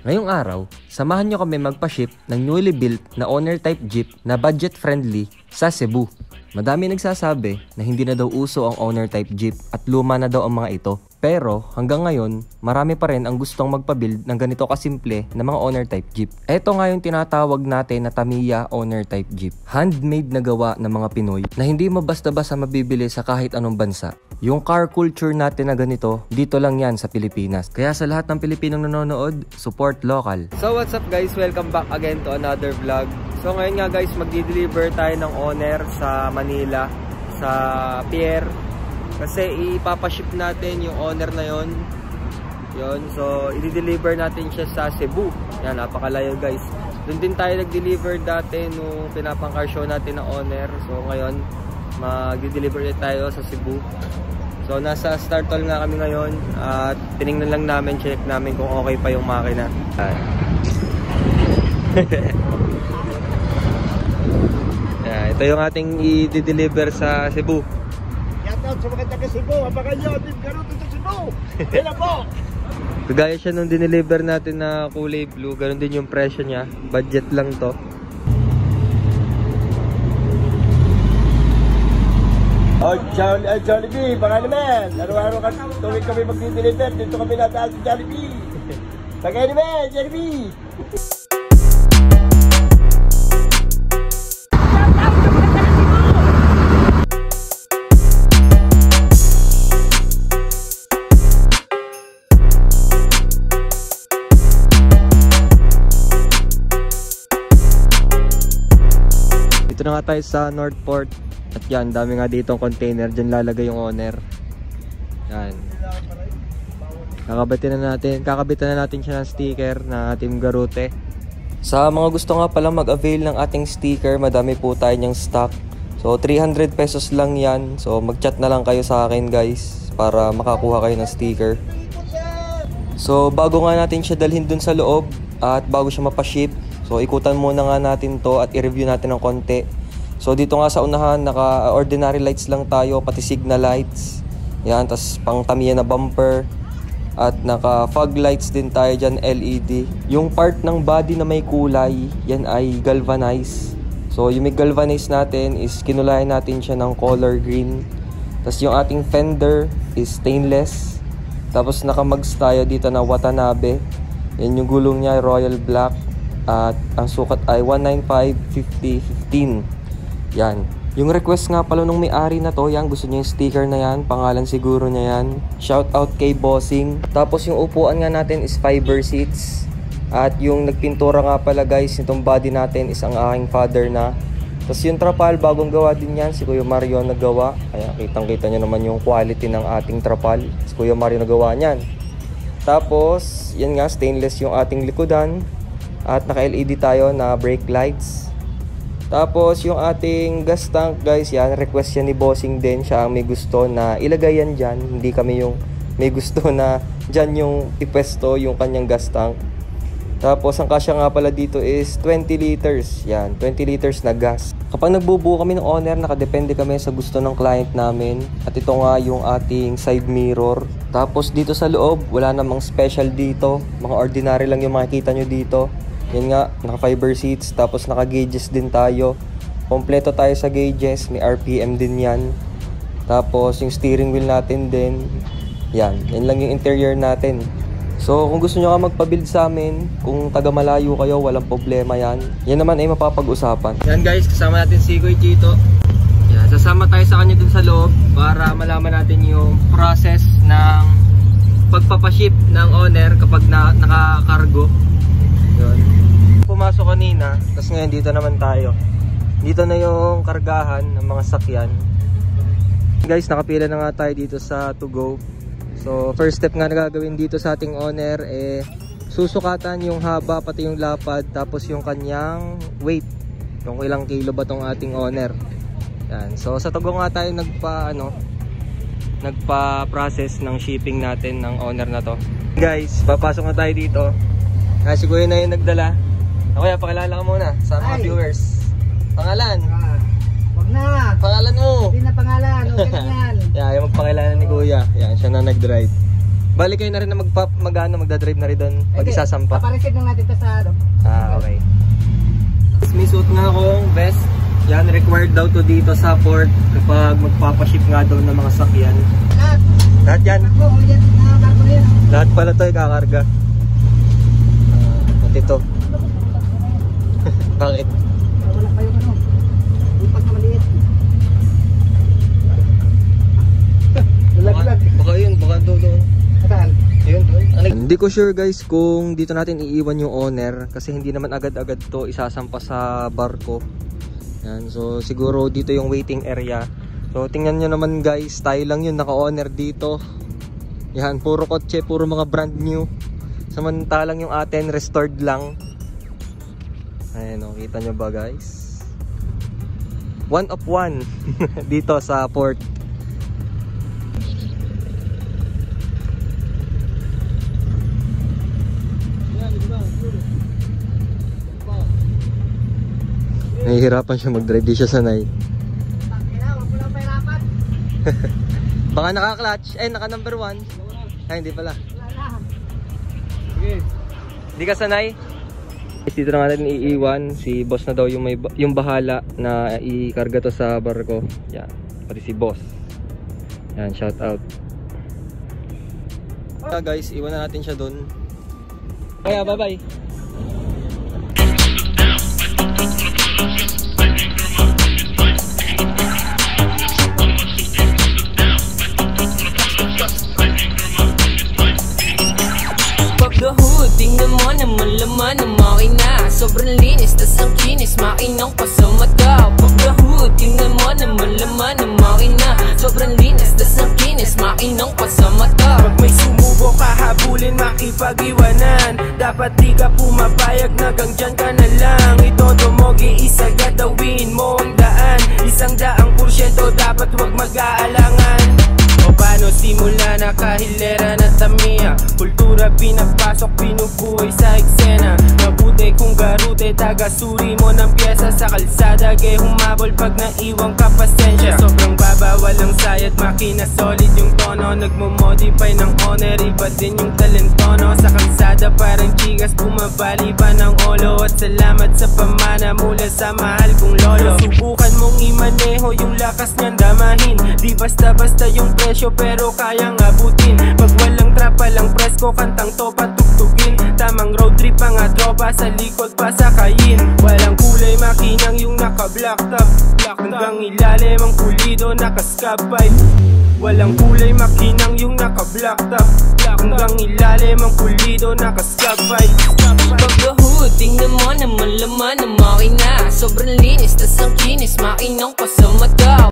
Ngayong araw, samahan nyo kami magpa-ship ng newly built na owner type jeep na budget friendly sa Cebu. Madami nagsasabi na hindi na daw uso ang owner type jeep at luma na daw ang mga ito. Pero hanggang ngayon, marami pa rin ang gustong magpa-build ng ganito kasimple na mga owner type jeep. Ito nga yung tinatawag natin na Tamiya owner type jeep. Handmade na gawa ng mga Pinoy na hindi mo basta-basta mabibili sa kahit anong bansa. Yung car culture natin na ganito, dito lang yan sa Pilipinas. Kaya sa lahat ng Pilipinong nanonood, support local. So what's up guys? Welcome back again to another vlog. So ngayon nga guys, magdi-deliver tayo ng owner sa Manila, sa Pier. Kasi ipapaship natin yung owner na yon. So i-deliver natin siya sa Cebu. Yan, napakalayo guys. Doon din tayo nag-deliver dati nung pinapang-car show natin ng owner. So ngayon, mag-deliver tayo sa Cebu. So nasa start toll nga kami ngayon at tinignan lang namin, check namin kung okay pa yung makina. Ito yung ating i-deliver sa Cebu. Shoutout sa mga taga Cebu, abangan nyo, Team Garuto sa Cebu. Kailan po? Kagaya siya nung dineliver natin na kulay blue, ganun din yung presyo niya. Budget lang to. Oh, Jollibee, baka naman. Araw-araw tuwing kami mag-deliver, dito kami nataan sa Jollibee. Baka naman, Jollibee. Dito na nga tayo sa Northport. At yan, dami nga dito container. Diyan lalagay yung owner. Yan. Kakabitan na natin siya ng sticker na Team Garute. Sa mga gusto nga palang mag-avail ng ating sticker, madami po tayo niyang stock. So 300 pesos lang yan. So mag-chat na lang kayo sa akin guys para makakuha kayo ng sticker. So bago nga natin siya dalhin dun sa loob at bago siya mapaship, so ikutan muna nga natin to at i-review natin ng konti. So dito nga sa unahan, naka-ordinary lights lang tayo, pati signal lights. Yan, tas pang Tamiya na bumper. At naka-fog lights din tayo dyan, LED. Yung part ng body na may kulay, yan ay galvanized. So yung may galvanize natin is kinulayan natin siya ng color green. Tas yung ating fender is stainless. Tapos naka-mags tayo dito na Watanabe. Yan yung gulong niya, royal black. At ang sukat ay 195/50/15. Yan. Yung request nga pala nung may-ari na to, yan, gusto niya yung sticker na yan, pangalan siguro niya yan. Shout out kay Bossing. Tapos yung upuan nga natin is fiber seats. At yung nagpintura nga pala guys, itong body natin is ang aking father na. Tapos yung trapal, bagong gawa din yan, si Kuya Mario nagawa. Kaya kitang-kita nyo naman yung quality ng ating trapal. Si Kuya Mario nagawa niyan. Tapos, yan nga, stainless yung ating likodan. At naka-LED tayo na brake lights. Tapos yung ating gas tank guys, yan, request yan ni Bossing din. Siya ang may gusto na ilagay yan dyan. Hindi kami yung may gusto na dyan yung ipwesto yung kanyang gas tank. Tapos ang kasya nga pala dito is 20 liters. Yan, 20 liters na gas. Kapag nagbubuo kami ng owner, nakadepende kami sa gusto ng client namin. At ito nga yung ating side mirror. Tapos dito sa loob, wala namang special dito. Mga ordinary lang yung makikita nyo dito. Yan nga, naka-fiber seats, tapos naka-gauges din tayo. Kompleto tayo sa gauges, may RPM din yan. Tapos yung steering wheel natin din. Yan lang yung interior natin. So kung gusto nyo ka magpa-build sa amin, kung taga malayo kayo, walang problema yan. Yan naman ay mapapag-usapan. Yan guys, kasama natin si Kuya Chito. Yan, sasama tayo sa kanya dun sa loob para malaman natin yung process ng pagpapaship ng owner kapag naka-cargo. Yun. Pumasok kanina, tapos ngayon dito naman tayo. Dito na yung kargahan ng mga sakyan. Guys, nakapila na nga tayo dito sa to go. So first step nga na gagawin dito sa ating owner, susukatan yung haba pati yung lapad, tapos yung kanyang weight, kung ilang kilo ba tong ating owner. Yan. So sa to go nga tayo nagpa-process ng shipping natin ng owner na to. Guys, papasok na tayo dito. Si Kuya na yung nagdala. Kuya, pakilala ka muna sa mga viewers. Pangalan? Wag na. Pangalan mo. Hindi na pangalan. Okay na yan. Yan, yung magpakilala ni Kuya. Yan, siya na nag-drive. Bali kayo na rin na magdadrive na rin doon pag isasampa. Papareceive lang natin ito sa ano. Okay. May suot nga akong vest. Yan, required daw to dito sa port kapag magpapaship nga daw ng mga sakyan. Lahat yan. Lahat pala to ikakarga. At ito. Bakit? Wala pa yung ano. Yung pagkamaliit. Baka yun, baka doon. Saan? Ayun, doon. Hindi ko sure guys kung dito natin iiwan yung owner kasi hindi naman agad-agad to isasampa sa barko. Yan, so siguro dito yung waiting area. So tingnan nyo naman guys, tayo lang yun naka-owner dito. Yan, puro kotse, puro mga brand new. Samantalang yung atin restored lang. Ayan o, kita nyo ba guys? One of one dito sa port. Nahihirapan siya mag-drive, di siya sanay. Baka naka-clutch, naka number 1. Ay, hindi pala. Sige. Hindi ka sanay? Dito na natin iiwan, si boss na daw yung bahala na ikarga to sa barko. Yan, pati si boss. Yan, shout out. Guys, iwan na natin siya dun. Kaya, bye-bye. Tingnan mo naman laman ng makina. Sobrang linis, tas ang kinis, makinang pa sa mata. Pagdahod, tingnan mo naman laman ng makina. Sobrang linis, tas ang kinis, makinang pa sa mata. Pag may sumubo ka, habulin, makipag-iwanan. Dapat di ka pumapayag, nagang dyan ka na lang. Itodo mo, giisa, gadawin mo ang daan. 100% dapat wag mag-aalangan. O paano simula na kahilera na tamiya. Kultura pinapasok, pinubuhay sa eksena. Mabuti kung garute, taga-suri mo ng pyesa. Sa kalsada, gay humabol pag naiwang ka pasensya. Sobrang baba, walang sayad, makina solid yung tono. Nagmo-modify ng owner, iba din yung talentono. Sa kalsada parang chigas, bumabali pa ng olo. At salamat sa pamana mula sa mahal kong lolo. Subukan mong imaneho, yung lakas niyan damahin. Di basta-basta yung presyo pero kayang abutin. Pag walang trapa lang presko, kantang to patugtugin. Tamang road trip ang tropa, sa likod pa sakayin. Walang kulay, makinang yung naka-black top. Hanggang ilalim ang pulido, naka-scab pipe. Walang kulay, makinang yung naka-black top. Hanggang ilalim ang pulido, naka-scab pipe. Pagdahod, tingnan mo naman laman ng makina. Sobrang linis, tas ang kinis, makinang pa sa